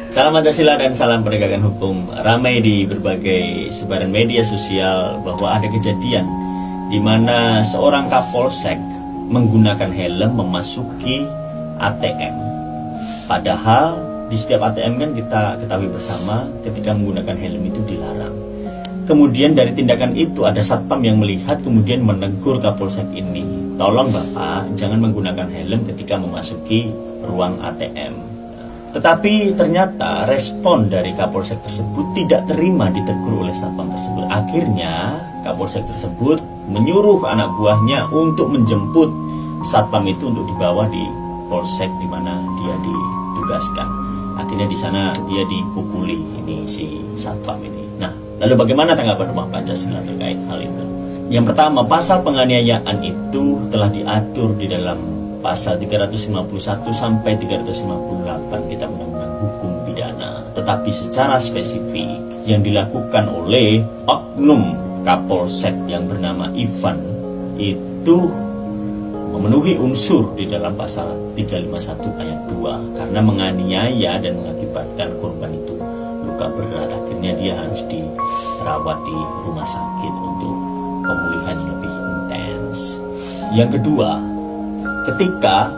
Salam Pancasila dan salam penegakan hukum. Ramai di berbagai sebaran media sosial bahwa ada kejadian di mana seorang Kapolsek menggunakan helm memasuki ATM. Padahal di setiap ATM kan kita ketahui bersama ketika menggunakan helm itu dilarang. Kemudian dari tindakan itu ada satpam yang melihat kemudian menegur Kapolsek ini. Tolong Bapak jangan menggunakan helm ketika memasuki ruang ATM. Tetapi ternyata respon dari Kapolsek tersebut tidak terima ditegur oleh satpam tersebut. Akhirnya Kapolsek tersebut menyuruh anak buahnya untuk menjemput satpam itu untuk dibawa di polsek di mana dia ditugaskan. Akhirnya di sana dia dipukuli ini si satpam ini. Nah, lalu bagaimana tanggapan Rumah Pancasila terkait hal itu? Yang pertama, pasal penganiayaan itu telah diatur di dalam pasal 351 sampai 358 Kitab Undang-Undang Hukum Pidana. Tetapi secara spesifik yang dilakukan oleh oknum Kapolsek yang bernama Ivan itu memenuhi unsur di dalam pasal 351 ayat 2 karena menganiaya dan mengakibatkan korban itu luka berat. Akhirnya dia harus dirawat di rumah sakit untuk pemulihan yang lebih intens. Yang kedua, ketika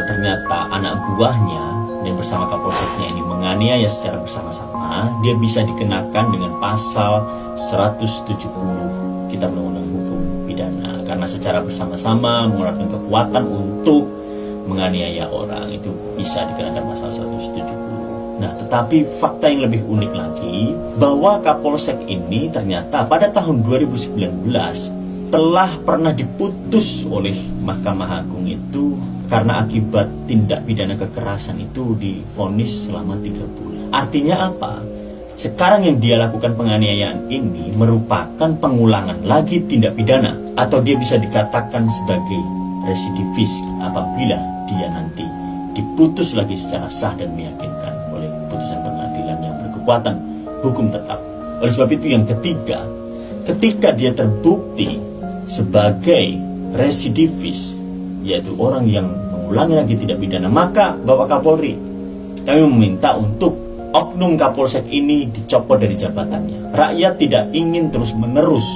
ternyata anak buahnya dan bersama Kapolseknya ini menganiaya secara bersama-sama, dia bisa dikenakan dengan pasal 170 Kitab Undang-Undang Hukum Pidana karena secara bersama-sama mengeluarkan kekuatan untuk menganiaya orang, itu bisa dikenakan pasal 170. Nah, tetapi fakta yang lebih unik lagi bahwa Kapolsek ini ternyata pada tahun 2019 telah pernah diputus oleh Mahkamah Agung itu karena akibat tindak pidana kekerasan itu divonis selama 3 bulan. Artinya apa? Sekarang yang dia lakukan penganiayaan ini merupakan pengulangan lagi tindak pidana, atau dia bisa dikatakan sebagai residivis apabila dia nanti diputus lagi secara sah dan meyakinkan oleh putusan pengadilan yang berkekuatan hukum tetap. Oleh sebab itu yang ketiga, ketika dia terbukti sebagai residivis, yaitu orang yang mengulangi lagi tindak pidana, maka Bapak Kapolri, kami meminta untuk oknum Kapolsek ini dicopot dari jabatannya. Rakyat tidak ingin terus-menerus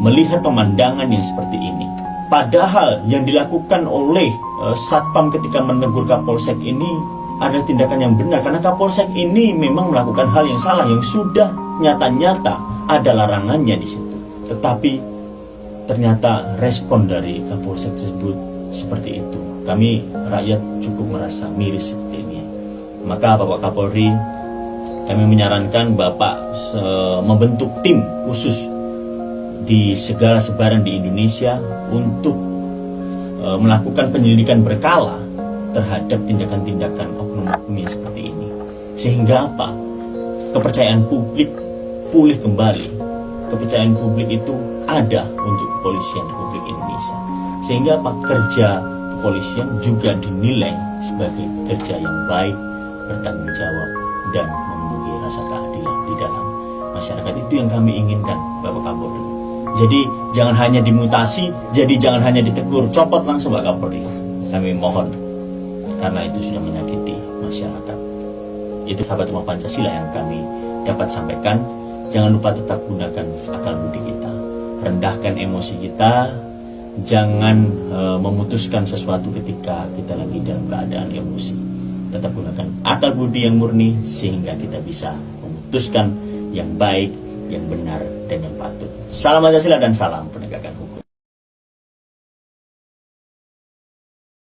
melihat pemandangan yang seperti ini. Padahal yang dilakukan oleh satpam ketika menegur Kapolsek ini adalah tindakan yang benar, karena Kapolsek ini memang melakukan hal yang salah yang sudah nyata-nyata ada larangannya di situ. Tetapi ternyata respon dari Kapolsek tersebut seperti itu. Kami rakyat cukup merasa miris seperti ini. Maka Bapak Kapolri, kami menyarankan Bapak membentuk tim khusus di segala sebaran di Indonesia untuk melakukan penyelidikan berkala terhadap tindakan-tindakan oknum-oknum yang seperti ini. Sehingga apa? Kepercayaan publik pulih kembali. Kepercayaan publik itu ada untuk kepolisian Republik Indonesia. Sehingga apa? Kerja kepolisian juga dinilai sebagai kerja yang baik, bertanggung jawab, dan memenuhi rasa keadilan di dalam masyarakat. Itu yang kami inginkan, Bapak Kapolri. Jadi jangan hanya dimutasi, jadi jangan hanya ditegur, copot langsung Bapak Kapolri. Kami mohon, karena itu sudah menyakiti masyarakat. Itu sahabat Rumah Pancasila yang kami dapat sampaikan. Jangan lupa tetap gunakan akal budi kita, rendahkan emosi kita, jangan memutuskan sesuatu ketika kita lagi dalam keadaan emosi. Tetap gunakan akal budi yang murni sehingga kita bisa memutuskan yang baik, yang benar, dan yang patut. Salam Pancasila dan salam.